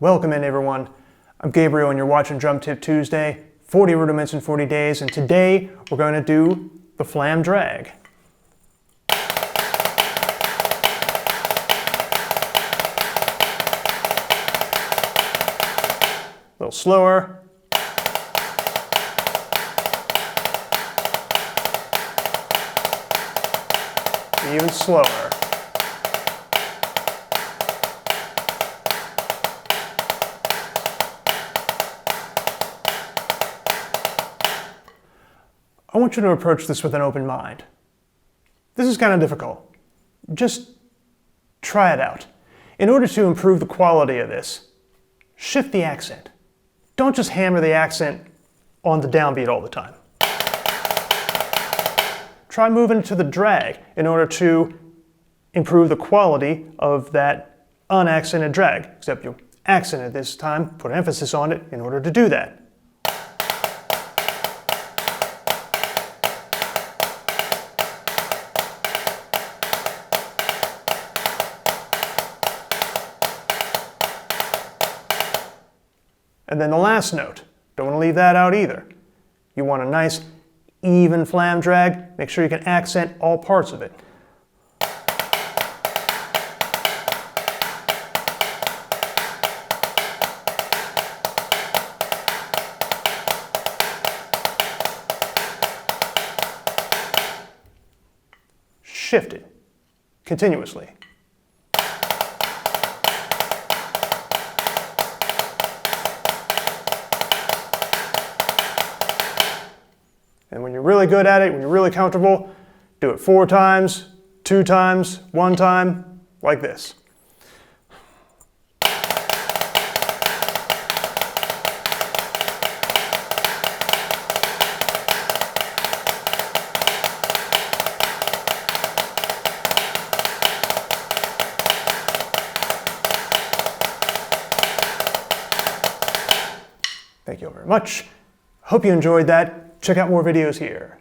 Welcome in, everyone. I'm Gabriel and you're watching Drum Tip Tuesday, 40 rudiments in 40 days, and today we're going to do the Flam drag. A little slower. Even slower. I want you to approach this with an open mind. This is kind of difficult. Just try it out. In order to improve the quality of this, shift the accent. Don't just hammer the accent on the downbeat all the time. Try moving to the drag in order to improve the quality of that unaccented drag, except you accent it this time, put emphasis on it in order to do that. And then the last note, don't want to leave that out either. You want a nice, even flam drag, make sure you can accent all parts of it. Shift it continuously. And when you're really good at it, when you're really comfortable, do it 4 times, 2 times, 1 time, like this. Thank you all very much. Hope you enjoyed that. Check out more videos here.